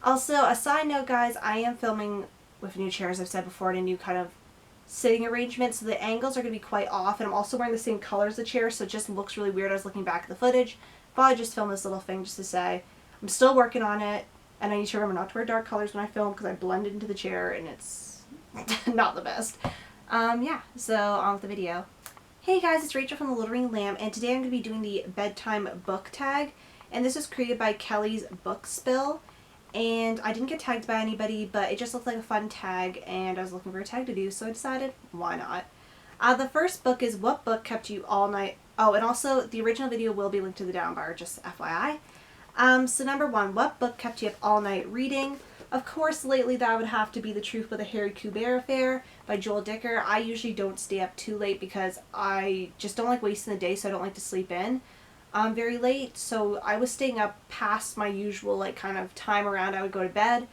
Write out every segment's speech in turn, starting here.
Also, a side note, guys, I am filming with new chairs, I've said before, and a new kind of sitting arrangement, so the angles are going to be quite off, and I'm also wearing the same color as the chair, so it just looks really weird. I was looking back at the footage, but I just filmed this little thing just to say I'm still working on it, and I need to remember not to wear dark colors when I film because I blend into the chair, and it's not the best. Yeah, so on with the video. Hey guys, it's Rachel from The Little Ring Lamb, and today I'm going to be doing the Bedtime Book Tag, and this was created by Kelly's Book Spill. And I didn't get tagged by anybody, but it just looked like a fun tag, and I was looking for a tag to do, so I decided, why not? The first book is What Book Kept You All Night? Oh, and also, the original video will be linked to the down bar, just FYI. So number 1, What Book Kept You Up All Night Reading? Of course, lately that would have to be The Truth with a Harry Kubert Affair by Joel Dicker. I usually don't stay up too late because I just don't like wasting the day, so I don't like to sleep in very late, so I was staying up past my usual like kind of time around I would go to bed,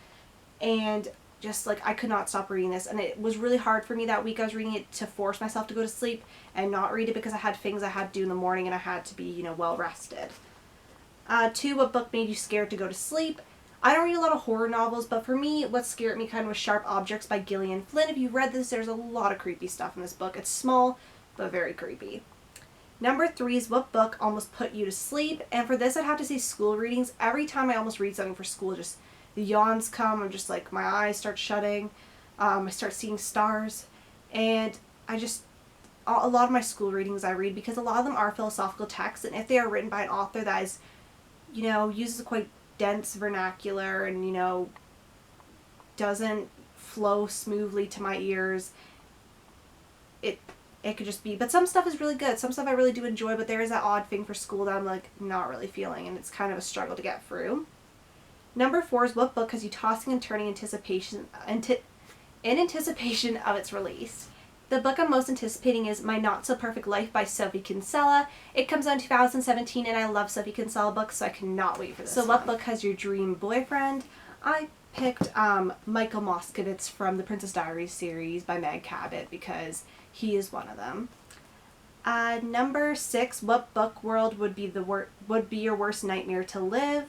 and just like I could not stop reading this, and it was really hard for me that week. I was reading it to force myself to go to sleep and not read it because I had things I had to do in the morning and I had to be, you know, well rested. 2, What Book Made You Scared to Go to Sleep? I don't read a lot of horror novels, but for me, what scared me kind of was Sharp Objects by Gillian Flynn. If you've read this, there's a lot of creepy stuff in this book. It's small, but very creepy. Number 3 is What Book Almost Put You to Sleep? And for this, I'd have to say school readings. Every time I almost read something for school, just the yawns come. I'm just like, my eyes start shutting. I start seeing stars. And a lot of my school readings I read because a lot of them are philosophical texts. And if they are written by an author that is, you know, uses a quite dense vernacular and, you know, doesn't flow smoothly to my ears, it could just be, but some stuff is really good. Some stuff I really do enjoy, but there is that odd thing for school that I'm like not really feeling, and it's kind of a struggle to get through. Number 4 is What Book Has You Tossing and Turning in anticipation of its release? The book I'm most anticipating is My Not So Perfect Life by Sophie Kinsella. It comes out in 2017, and I love Sophie Kinsella books, so I cannot wait for this. So What Book Has Your Dream Boyfriend? I picked Michael Moskowitz from the Princess Diaries series by Meg Cabot because he is one of them. Number 6, What book world would be your worst nightmare to live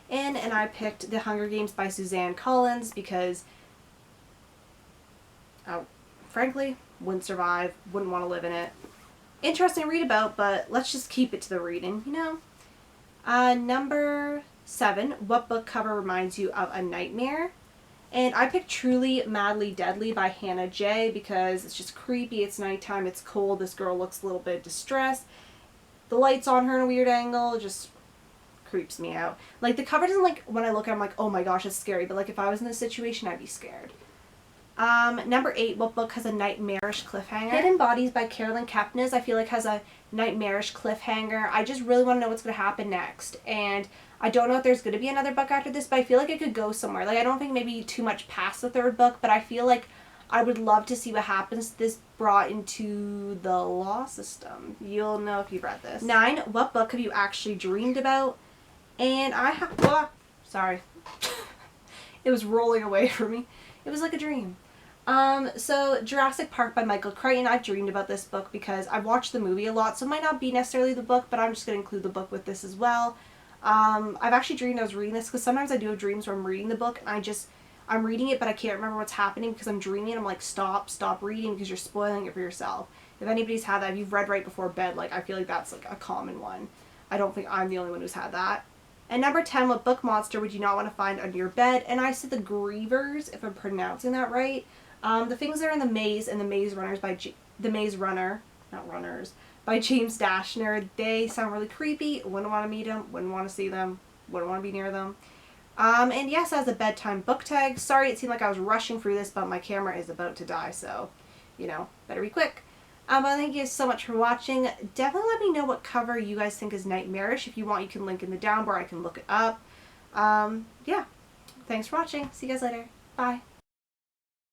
in? And I picked The Hunger Games by Suzanne Collins because, frankly, wouldn't survive, wouldn't want to live in it. Interesting to read about, but let's just keep it to the reading, you know? Number 7, What book cover reminds you of a nightmare? And I picked Truly Madly Deadly by Hannah J because it's just creepy, it's nighttime, it's cold, this girl looks a little bit distressed. The light's on her in a weird angle, just creeps me out. Like, the cover doesn't, like, when I look at it, I'm like, oh my gosh, it's scary, but like if I was in this situation, I'd be scared. Number 8, What book has a nightmarish cliffhanger? Hidden Bodies by Carolyn Kepnes, I feel like has a nightmarish cliffhanger. I just really want to know what's going to happen next, and I don't know if there's going to be another book after this, but I feel like it could go somewhere. Like, I don't think maybe too much past the 3rd book, but I feel like I would love to see what happens this brought into the law system. You'll know if you've read this. 9, What book have you actually dreamed about? And I have, sorry. It was rolling away from me. It was like a dream. So Jurassic Park by Michael Crichton. I've dreamed about this book because I've watched the movie a lot, so it might not be necessarily the book, but I'm just going to include the book with this as well. I've actually dreamed I was reading this because sometimes I do have dreams where I'm reading the book and I'm reading it, but I can't remember what's happening because I'm dreaming, and I'm like, stop reading because you're spoiling it for yourself. If anybody's had that, if you've read right before bed, like, I feel like that's like a common one. I don't think I'm the only one who's had that. And number 10, What book monster would you not want to find under your bed? And I said The Grievers, if I'm pronouncing that right. The things that are in the maze and The Maze Runners by The Maze Runner, not runners, by James Dashner. They sound really creepy. Wouldn't want to meet them, wouldn't want to see them, wouldn't want to be near them. And yes, as a bedtime book tag. Sorry it seemed like I was rushing through this, but my camera is about to die, so, you know, better be quick. But thank you so much for watching. Definitely let me know what cover you guys think is nightmarish. If you want, you can link in the down bar. I can look it up. Yeah. Thanks for watching. See you guys later. Bye.